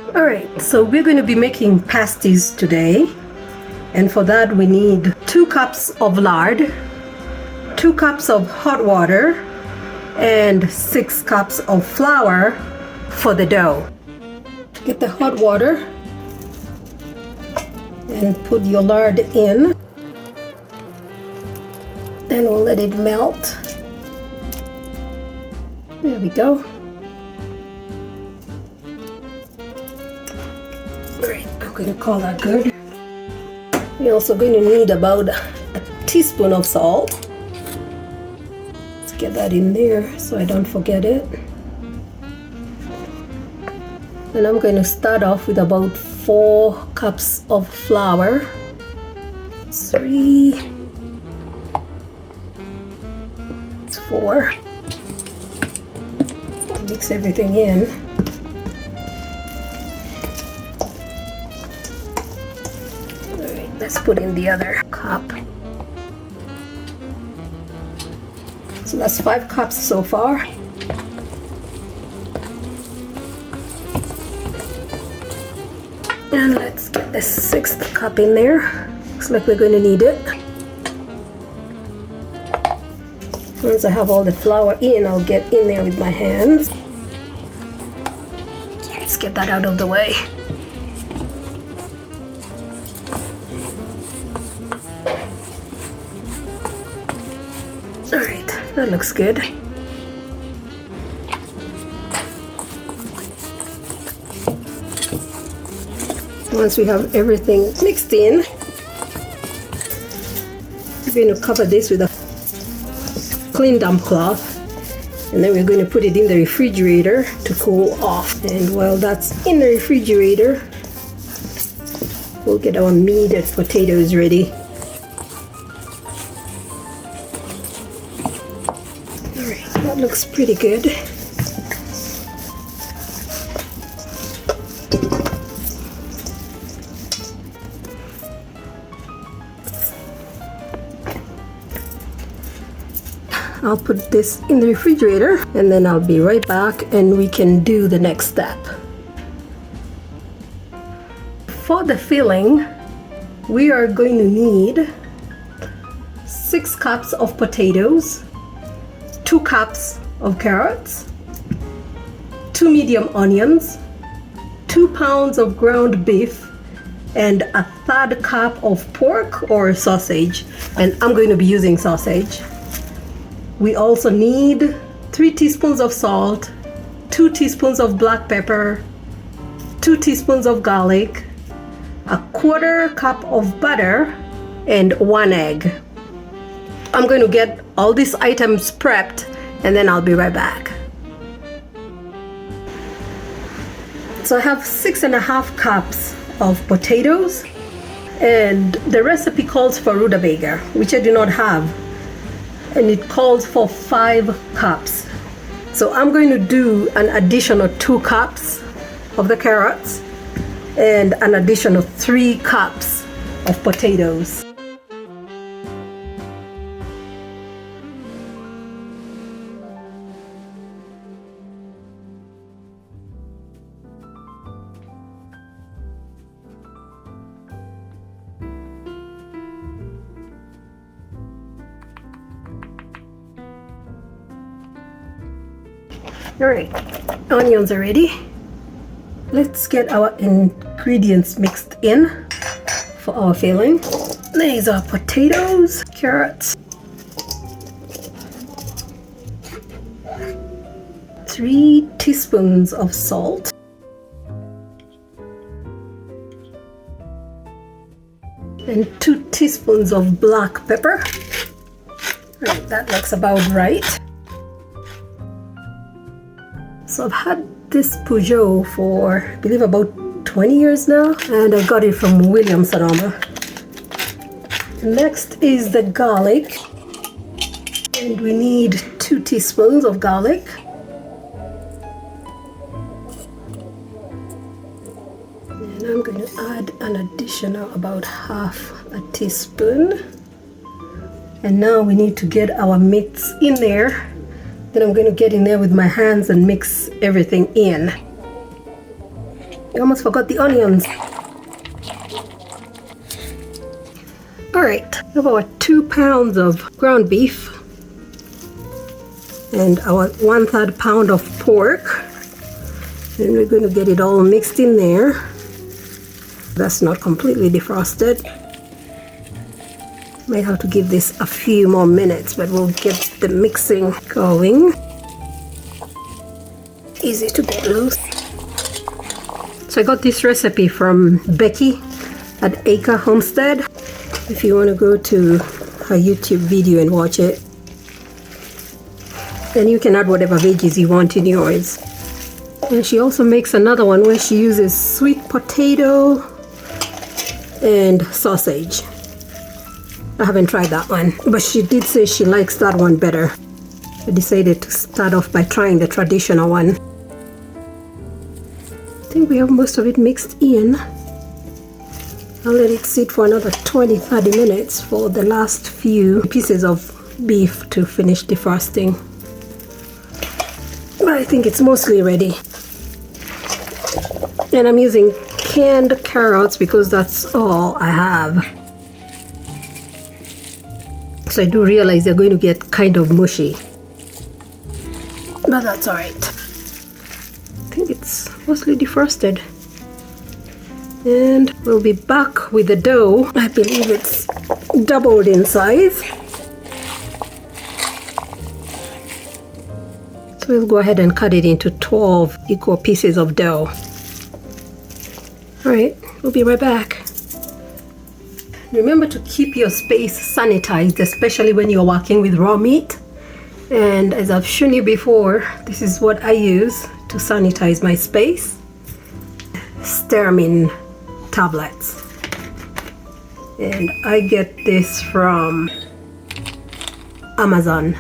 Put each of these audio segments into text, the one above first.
Alright, so we're going to be making pasties today, and for that we need 2 cups of lard, 2 cups of hot water, and 6 cups of flour for the dough. Get the hot water and put your lard in, and we'll let it melt. There we go. Alright, I'm going to call that good. We're also going to need about a teaspoon of salt. Let's get that in there so I don't forget it. And I'm going to start off with about 4 cups of flour. 3, 4. Mix everything in. Alright, let's put in the other cup. So that's 5 cups so far. And let's get the 6th cup in there. Looks like we're going to need it. Once I have all the flour in, I'll get in there with my hands. Let's get that out of the way. Alright, that looks good. Once we have everything mixed in, we're going to cover this with a clean damp cloth, and then we're going to put it in the refrigerator to cool off. And while that's in the refrigerator, we'll get our kneaded potatoes ready. Alright, that looks pretty good. I'll put this in the refrigerator and then I'll be right back and we can do the next step. For the filling, we are going to need 6 cups of potatoes, 2 cups of carrots, 2 medium onions, 2 pounds of ground beef, and a 1/3 cup of pork or sausage, and I'm going to be using sausage. We also need 3 teaspoons of salt, 2 teaspoons of black pepper, 2 teaspoons of garlic, a 1/4 cup of butter, and 1 egg. I'm going to get all these items prepped and then I'll be right back. So I have 6.5 cups of potatoes, and the recipe calls for rutabaga, which I do not have. And it calls for 5 cups. So I'm going to do an additional 2 cups of the carrots and an additional 3 cups of potatoes. Alright, onions are ready. Let's get our ingredients mixed in for our filling. These are potatoes, carrots, 3 teaspoons of salt, and 2 teaspoons of black pepper. Right, that looks about right. So I've had this Peugeot for, I believe, about 20 years now, and I got it from Williams Sonoma. Next is the garlic, and we need 2 teaspoons of garlic. And I'm going to add an additional about 1/2 teaspoon. And now we need to get our mix in there. Then I'm going to get in there with my hands and mix everything in. I almost forgot the onions. Alright, about 2 pounds of ground beef and our 1/3 pound of pork. And we're going to get it all mixed in there. That's not completely defrosted. Might have to give this a few more minutes, but we'll get the mixing going. Easy to get loose. So I got this recipe from Becky at Acre Homestead. If you want to go to her YouTube video and watch it. Then you can add whatever veggies you want in yours. And she also makes another one where she uses sweet potato and sausage. I haven't tried that one, but she did say she likes that one better. I decided to start off by trying the traditional one. I think we have most of it mixed in. I'll let it sit for another 20-30 minutes for the last few pieces of beef to finish defrosting. But I think it's mostly ready. And I'm using canned carrots because that's all I have. So I do realize they're going to get kind of mushy. But that's alright. I think it's mostly defrosted. And we'll be back with the dough. I believe it's doubled in size. So we'll go ahead and cut it into 12 equal pieces of dough. Alright, we'll be right back. Remember to keep your space sanitized, especially when you're working with raw meat. And as I've shown you before, this is what I use to sanitize my space. Sтерmin tablets. And I get this from Amazon.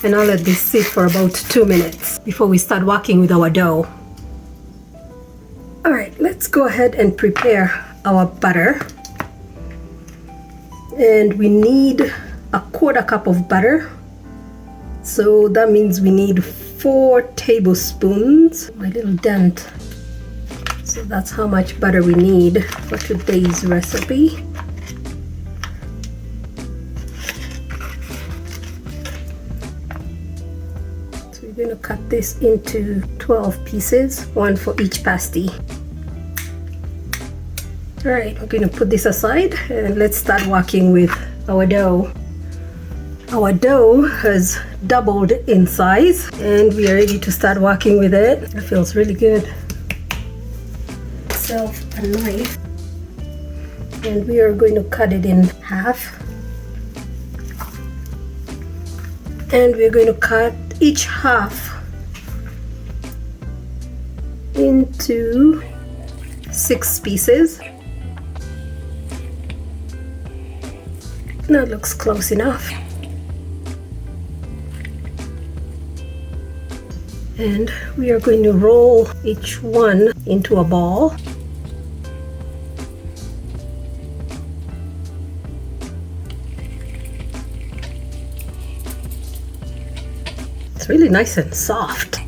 And I'll let this sit for about 2 minutes before we start working with our dough. Alright, let's go ahead and prepare our butter. And we need a 1/4 cup of butter. So that means we need 4 tablespoons. My little dent. So that's how much butter we need for today's recipe. We're going to cut this into 12 pieces, 1 for each pasty. Alright, we're going to put this aside and let's start working with our dough. Our dough has doubled in size and we are ready to start working with it. It feels really good. Self a knife and we are going to cut it in half. And we're going to cut each half into 6 pieces. That looks close enough. And we are going to roll each one into a ball. It's really nice and soft.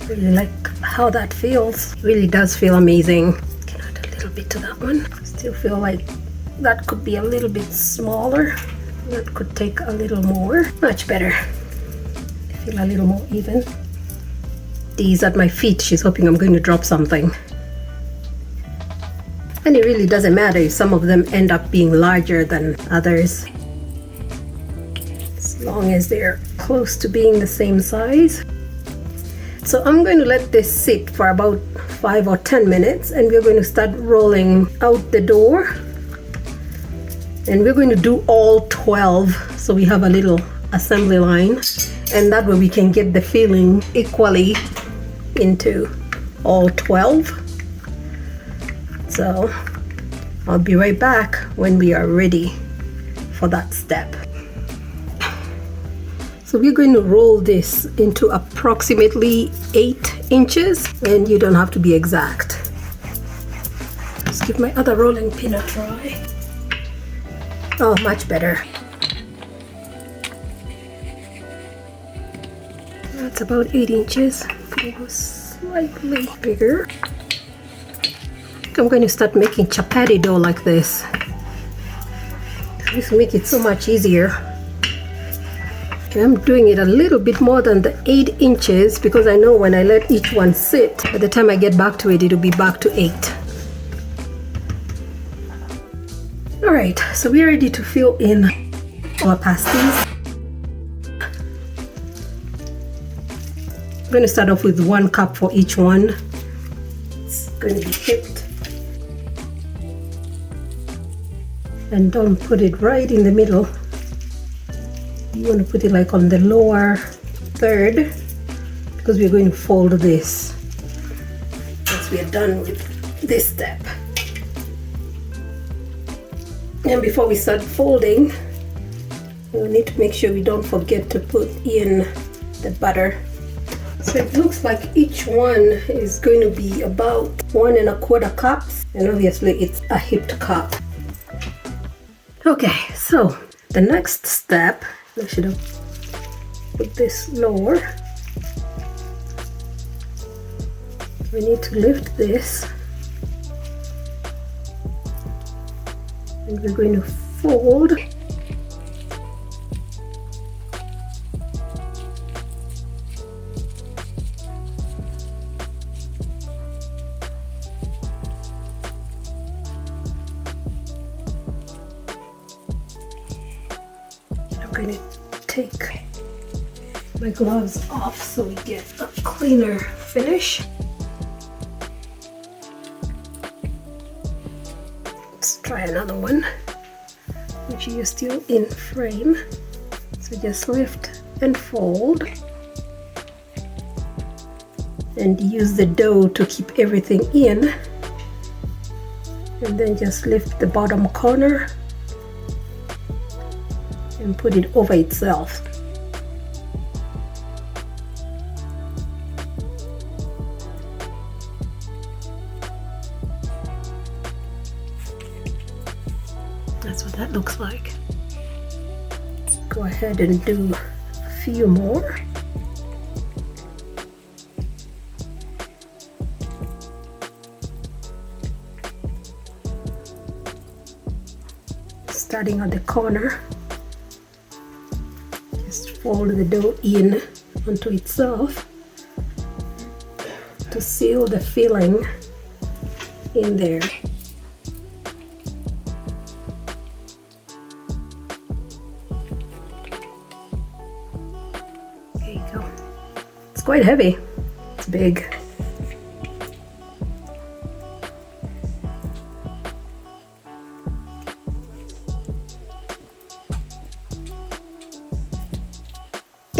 Really like how that feels. Really does feel amazing. Can add a little bit to that one. Still feel like that could be a little bit smaller. That could take a little more. Much better. I feel a little more even. These at my feet, she's hoping I'm going to drop something. And it really doesn't matter if some of them end up being larger than others. As long as they're close to being the same size. So I'm going to let this sit for about 5 or 10 minutes and we're going to start rolling out the door. And we're going to do all 12 so we have a little assembly line and that way we can get the filling equally into all 12. So I'll be right back when we are ready for that step. So we're going to roll this into approximately 8 inches and you don't have to be exact. Let's give my other rolling pin a try. Oh, much better. That's about 8 inches. It was slightly bigger. I'm going to start making chapati dough like this. This will make it so much easier. Okay, I'm doing it a little bit more than the 8 inches because I know when I let each one sit, by the time I get back to it, it'll be back to 8. Alright, so we're ready to fill in our pasties. I'm going to start off with 1 cup for each one. It's going to be whipped. And don't put it right in the middle. You want to put it like on the lower third because we're going to fold this once we are done with this step. And before we start folding, we need to make sure we don't forget to put in the butter. So it looks like each one is going to be about 1 1/4 cups, and obviously it's a heaped cup. Okay, so the next step, I should have put this lower. We need to lift this, and we're going to fold. I'm going to take my gloves off so we get a cleaner finish. Let's try another one. Make sure you're still in frame. So just lift and fold. And use the dough to keep everything in. And then just lift the bottom corner and put it over itself. That's what that looks like. Go ahead and do a few more. Starting on the corner. Just fold the dough in onto itself to seal the filling in there. There you go. It's quite heavy. It's big.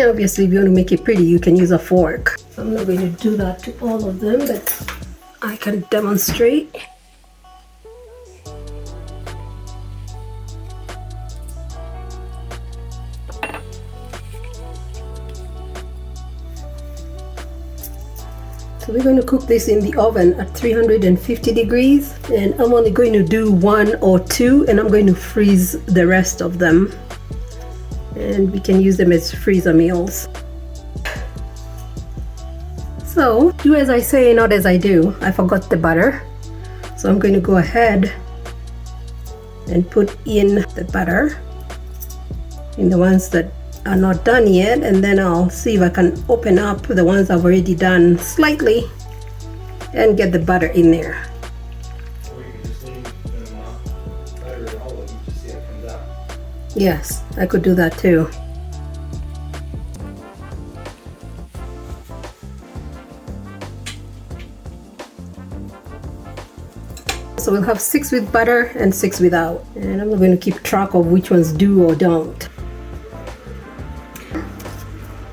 Obviously, if you want to make it pretty, you can use a fork. I'm not going to do that to all of them, but I can demonstrate. So we're going to cook this in the oven at 350 degrees, and I'm only going to do 1 or 2, and I'm going to freeze the rest of them. And we can use them as freezer meals. So do as I say, not as I do. I forgot the butter, so I'm going to go ahead and put in the butter in the ones that are not done yet, and then I'll see if I can open up the ones I've already done slightly and get the butter in there. Yes, I could do that too. So we'll have 6 with butter and 6 without. And I'm going to keep track of which ones do or don't.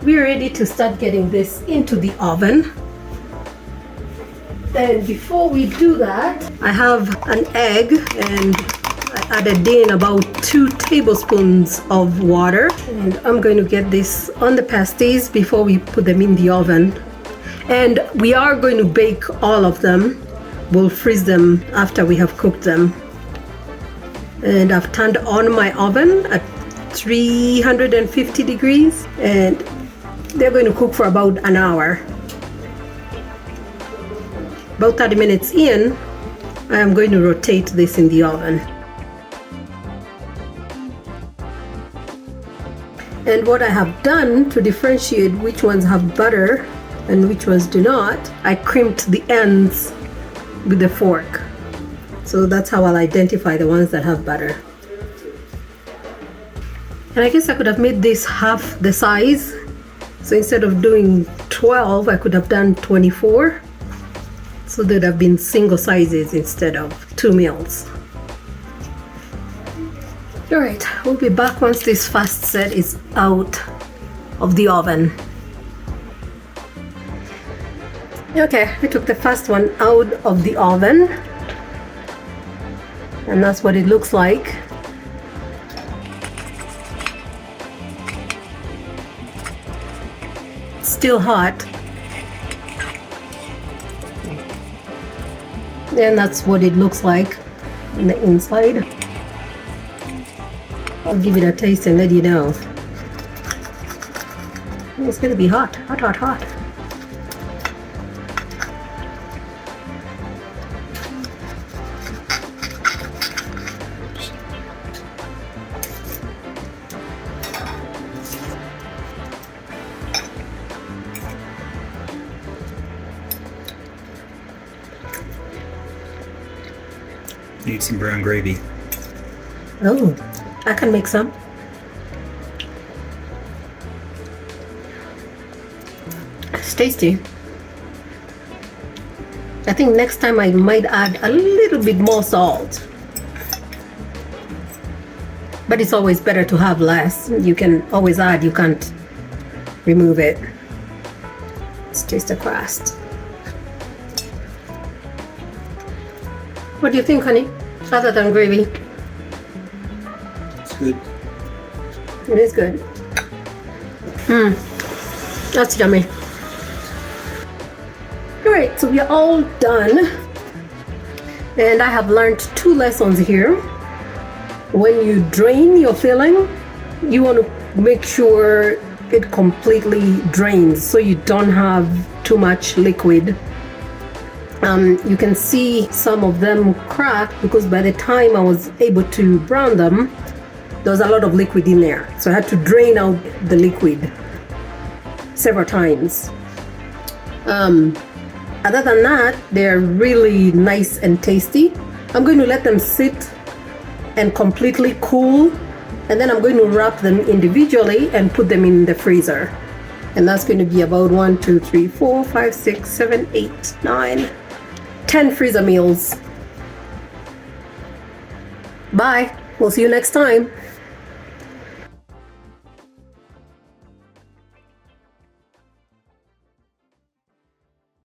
We're ready to start getting this into the oven. And before we do that, I have an egg, and I added in about 2 tablespoons of water, and I'm going to get this on the pasties before we put them in the oven. And we are going to bake all of them. We'll freeze them after we have cooked them. And I've turned on my oven at 350 degrees, and they're going to cook for about an hour. About 30 minutes in, I am going to rotate this in the oven. And what I have done to differentiate which ones have butter and which ones do not, I crimped the ends with the fork. So that's how I'll identify the ones that have butter. And I guess I could have made this half the size. So instead of doing 12, I could have done 24. So they'd have been single sizes instead of 2 meals. Alright, we'll be back once this fast set is out of the oven. Okay, I took the first one out of the oven. And that's what it looks like. Still hot. And that's what it looks like on the inside. I'll give it a taste and let you know. It's gonna be hot, hot, hot, hot. Need some brown gravy. Oh, I can make some. It's tasty. I think next time I might add a little bit more salt. But it's always better to have less. You can always add, you can't remove it. Let's taste the crust. What do you think, honey? Other than gravy? It's good. It is good. That's yummy. Alright, so we are all done. And I have learned 2 lessons here. When you drain your filling, you want to make sure it completely drains so you don't have too much liquid. You can see some of them cracked because by the time I was able to brown them, there was a lot of liquid in there. So I had to drain out the liquid several times. Other than that, they're really nice and tasty. I'm going to let them sit and completely cool, and then I'm going to wrap them individually and put them in the freezer. And that's going to be about 1, 2, 3, 4, 5, 6, 7, 8, 9, 10 freezer meals. Bye. We'll see you next time.